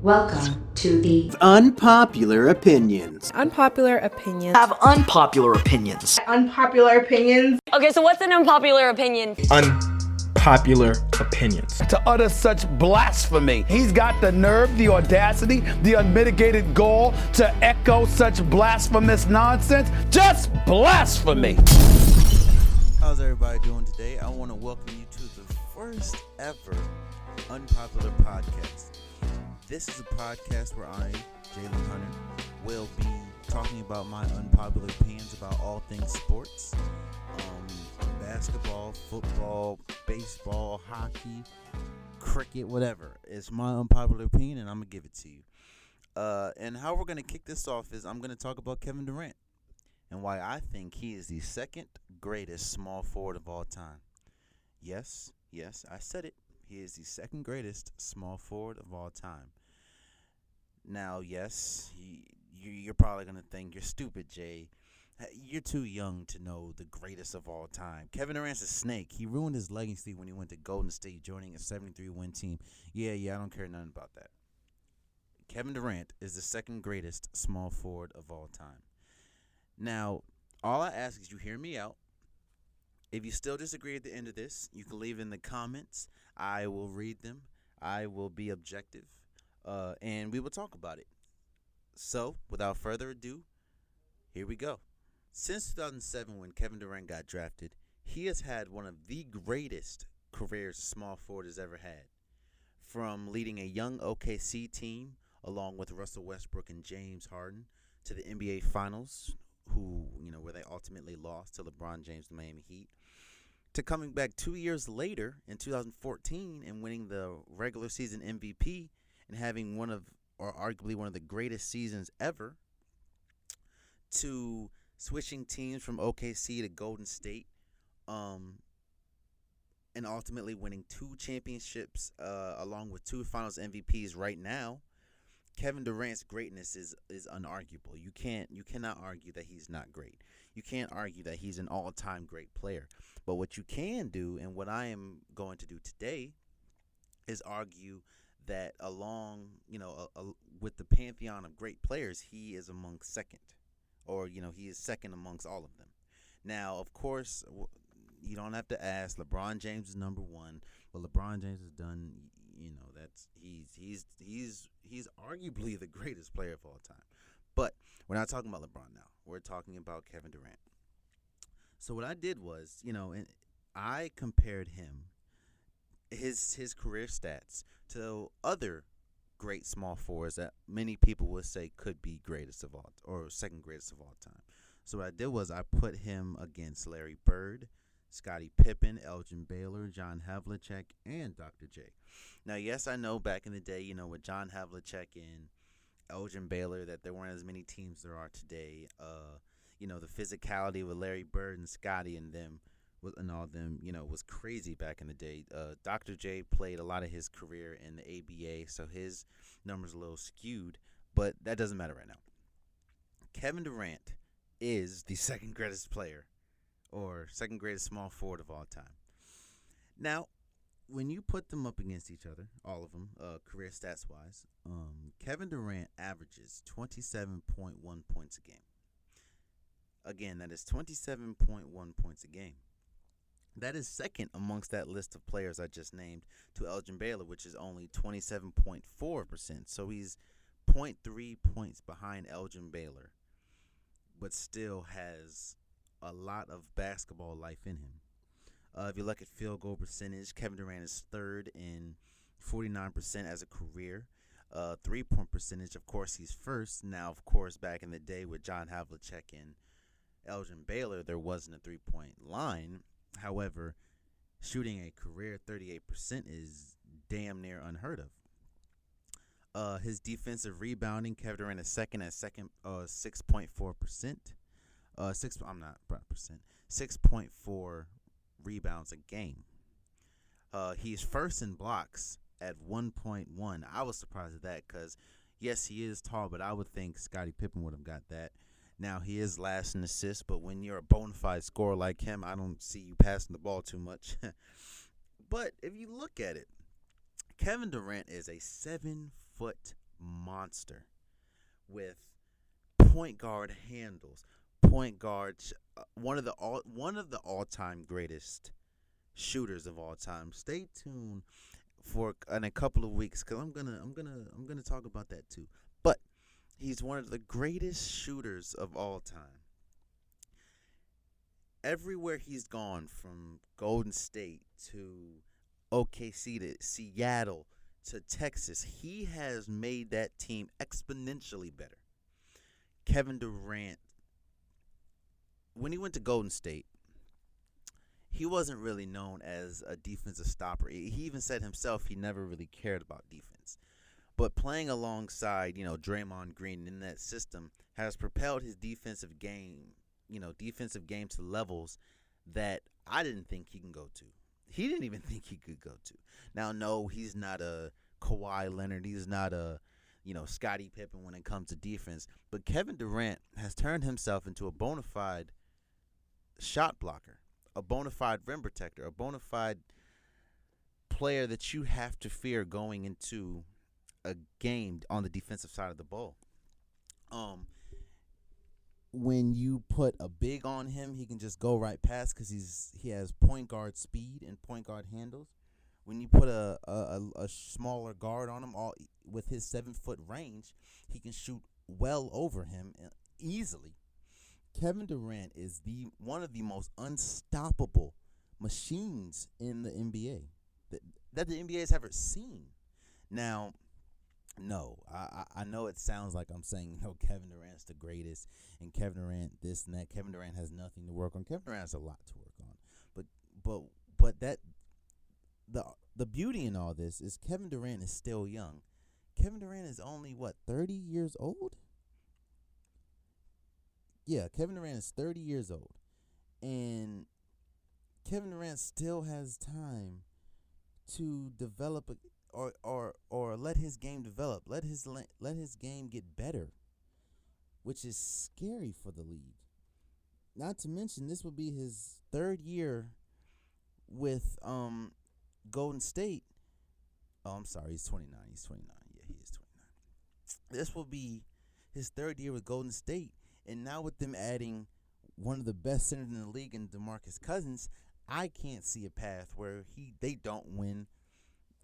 Welcome to the Unpopular Opinions. Unpopular opinions. Have unpopular opinions. Unpopular opinions. Okay, so what's an unpopular opinion? Unpopular opinions. To utter such blasphemy. He's got the nerve, the audacity, the unmitigated gall to echo such blasphemous nonsense. Just blasphemy. How's everybody doing today? I want to welcome you to the first ever Unpopular Podcast. This is a podcast where I, Jalen Hunter, will be talking about my unpopular opinions about all things sports. Basketball, football, baseball, hockey, cricket, whatever. It's my unpopular opinion, and I'm going to give it to you. And how we're going to kick this off is I'm going to talk about Kevin Durant and why I think he is the second greatest small forward of all time. Yes, I said it. He is the second greatest small forward of all time. Now, yes, you're probably going to think you're stupid, Jay. You're too young to know the greatest of all time. Kevin Durant's a snake. He ruined his legacy when he went to Golden State, joining a 73-win team. Yeah, I don't care nothing about that. Kevin Durant is the second greatest small forward of all time. Now, all I ask is you hear me out. If you still disagree at the end of this, you can leave in the comments. I will read them. I will be objective, and we will talk about it. So, without further ado, here we go. Since 2007, when Kevin Durant got drafted, he has had one of the greatest careers a small forward has ever had. From leading a young OKC team, along with Russell Westbrook and James Harden, to the NBA Finals, where they ultimately lost to LeBron James, the Miami Heat, to coming back 2 years later in 2014 and winning the regular season MVP and having arguably one of the greatest seasons ever, to switching teams from OKC to Golden State, and ultimately winning 2 championships along with 2 Finals MVPs right now. Kevin Durant's greatness is unarguable. You cannot argue that he's not great. You can't argue that he's an all-time great player. But what you can do, and what I am going to do today, is argue that along, with the pantheon of great players, he is among second. Or, he is second amongst all of them. Now, of course, you don't have to ask. LeBron James is number one. What LeBron James has done, that's he's arguably the greatest player of all time. But we're not talking about LeBron now. We're talking about Kevin Durant. So what I did was, and I compared his career stats to other great small forwards that many people would say could be greatest of all, or second greatest of all time. So what I did was I put him against Larry Bird, Scottie Pippen, Elgin Baylor, John Havlicek, and Dr. J. Now, yes, I know back in the day, with John Havlicek and Elgin Baylor, that there weren't as many teams there are today. The physicality with Larry Bird and Scottie and them was crazy back in the day. Dr. J played a lot of his career in the ABA, so his numbers are a little skewed, but that doesn't matter right now. Kevin Durant is the second greatest player, or second greatest small forward of all time. Now, when you put them up against each other, all of them, career stats-wise, Kevin Durant averages 27.1 points a game. Again, that is 27.1 points a game. That is second amongst that list of players I just named to Elgin Baylor, which is only 27.4%. So he's 0.3 points behind Elgin Baylor, but still has a lot of basketball life in him. If you look at field goal percentage, Kevin Durant is third in 49% as a career. 3-point percentage, of course, he's first. Now, of course, back in the day with John Havlicek and Elgin Baylor, there wasn't a 3-point line. However, shooting a career 38% is damn near unheard of. His defensive rebounding, Kevin Durant is second at 6.4%. 6.4 rebounds a game. He's first in blocks at 1.1. I was surprised at that because, yes, he is tall, but I would think Scottie Pippen would have got that. Now, he is last in assists, but when you're a bona fide scorer like him, I don't see you passing the ball too much. But if you look at it, Kevin Durant is a 7-foot monster with point guard handles, point guard, one of the all-time greatest shooters of all time. Stay tuned for in a couple of weeks because I'm gonna talk about that too. But he's one of the greatest shooters of all time. Everywhere he's gone, from Golden State to OKC to Seattle to Texas, he has made that team exponentially better. Kevin Durant, when he went to Golden State, he wasn't really known as a defensive stopper. He even said himself he never really cared about defense. But playing alongside, Draymond Green in that system has propelled his defensive game to levels that I didn't think he can go to. He didn't even think he could go to. Now, no, he's not a Kawhi Leonard. He's not a, Scottie Pippen when it comes to defense. But Kevin Durant has turned himself into a bona fide shot blocker, a bona fide rim protector, a bona fide player that you have to fear going into a game on the defensive side of the ball. When you put a big on him, he can just go right past because he has point guard speed and point guard handles. When you put a smaller guard on him, all with his 7-foot range, he can shoot well over him easily. Kevin Durant is one of the most unstoppable machines in the NBA that the NBA has ever seen. Now, no, I know it sounds like I'm saying, Kevin Durant's the greatest, and Kevin Durant this and that. Kevin Durant has nothing to work on. Kevin Durant has a lot to work on. But that the beauty in all this is Kevin Durant is still young. Kevin Durant is only 30 years old? Yeah, Kevin Durant is 30 years old. And Kevin Durant still has time to develop or let his game develop. Let his game get better, which is scary for the league. Not to mention, this will be his third year with Golden State. Oh, I'm sorry, he's 29. Yeah, he is 29. This will be his third year with Golden State, and now with them adding one of the best centers in the league in DeMarcus Cousins, I can't see a path where they don't win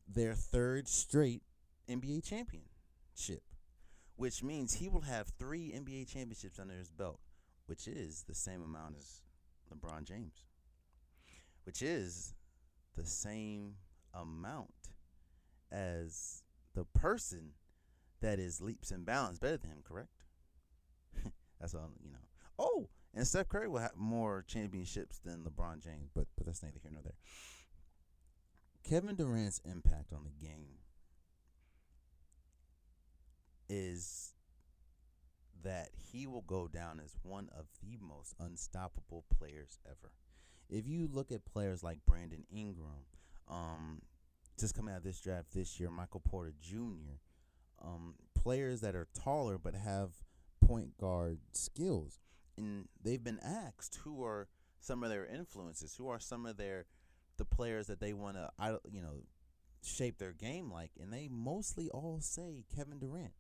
their third straight NBA championship, which means he will have 3 NBA championships under his belt, which is the same amount as LeBron James, which is the same amount as the person that is leaps and bounds better than him, correct? That's all, Oh, and Steph Curry will have more championships than LeBron James, but that's neither here nor there. Kevin Durant's impact on the game is that he will go down as one of the most unstoppable players ever. If you look at players like Brandon Ingram, just coming out of this draft this year, Michael Porter Jr., players that are taller but have point guard skills, and they've been asked who are some of their influences, who are some of the players that they want to shape their game like, and they mostly all say Kevin Durant.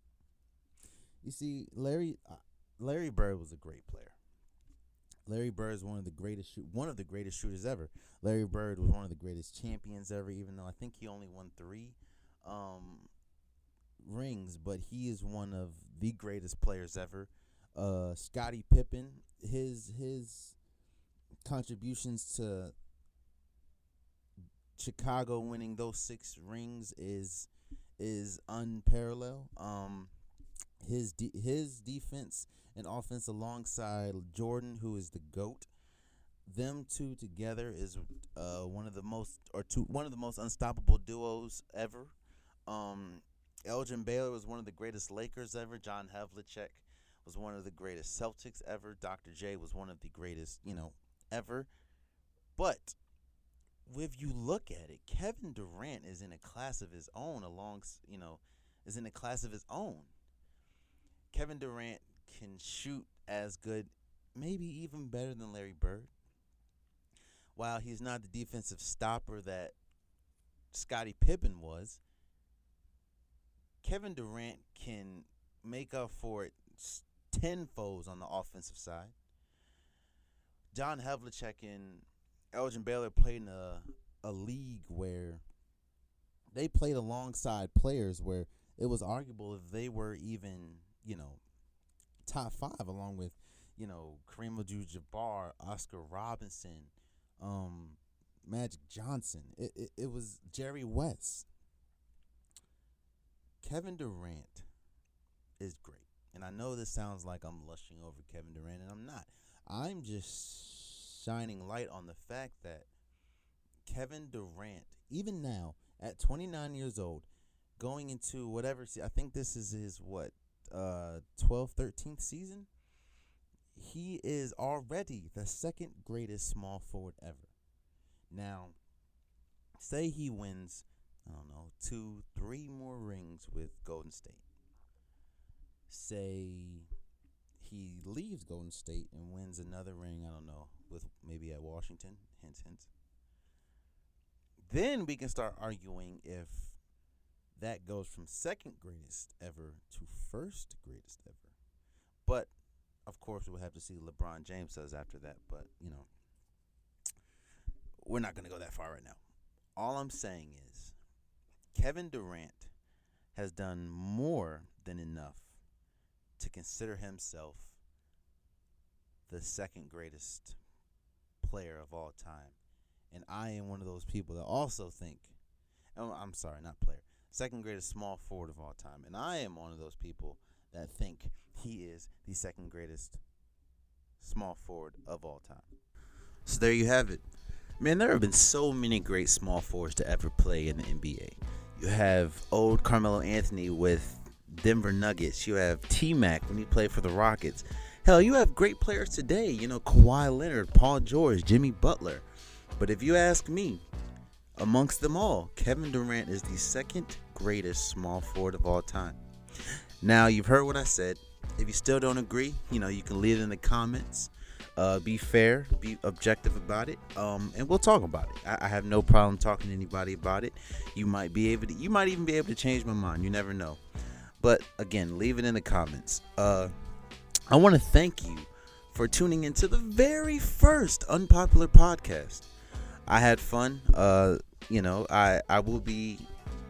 You see, Larry Bird was a great player. Larry Bird is one of the greatest shooters ever. Larry Bird was one of the greatest champions ever, even though I think he only won 3 rings, but he is one of the greatest players ever. Scottie Pippen, his contributions to Chicago winning those 6 rings is unparalleled. His defense and offense alongside Jordan, who is the GOAT, them two together is one of the most unstoppable duos ever. Elgin Baylor was one of the greatest Lakers ever. John Havlicek was one of the greatest Celtics ever. Dr. J was one of the greatest, ever. But if you look at it, Kevin Durant is in a class of his own. Kevin Durant can shoot as good, maybe even better than Larry Bird. While he's not the defensive stopper that Scottie Pippen was, Kevin Durant can make up for it tenfold on the offensive side. John Havlicek and Elgin Baylor played in a league where they played alongside players where it was arguable if they were even, top 5, along with, Kareem Abdul-Jabbar, Oscar Robinson, Magic Johnson. It was Jerry West. Kevin Durant is great. And I know this sounds like I'm lushing over Kevin Durant, and I'm not. I'm just shining light on the fact that Kevin Durant, even now, at 29 years old, going into whatever, I think this is his, 12th, 13th season? He is already the second greatest small forward ever. Now, say he wins, 2, 3 more rings with Golden State. Say he leaves Golden State and wins another ring, with maybe at Washington, hint. Then we can start arguing if that goes from second greatest ever to first greatest ever. But, of course, we'll have to see what LeBron James does after that. But, we're not going to go that far right now. All I'm saying is Kevin Durant has done more than enough to consider himself the second greatest player of all time. And I am one of those people that also think, I'm sorry, not player, second greatest small forward of all time. And I am one of those people that think he is the second greatest small forward of all time. So there you have it. Man, there have been so many great small forwards to ever play in the NBA. You have old Carmelo Anthony with Denver Nuggets. You have T-Mac when he played for the Rockets. Hell, you have great players today. Kawhi Leonard, Paul George, Jimmy Butler. But if you ask me, amongst them all, Kevin Durant is the second greatest small forward of all time. Now, you've heard what I said. If you still don't agree, you can leave it in the comments. Be fair, be objective about it, and we'll talk about it. I have no problem talking to anybody about it. You might even be able to change my mind. You never know. But again, leave it in the comments. I want to thank you for tuning into the very first Unpopular Podcast. I had fun. I will be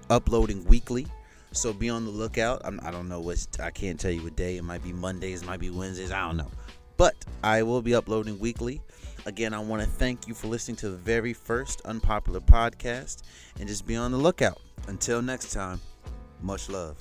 uploading weekly, so be on the lookout. I don't know I can't tell you what day. It might be Mondays, it might be Wednesdays. I don't know. But I will be uploading weekly. Again, I want to thank you for listening to the very first Unpopular Podcast, and just be on the lookout. Until next time, much love.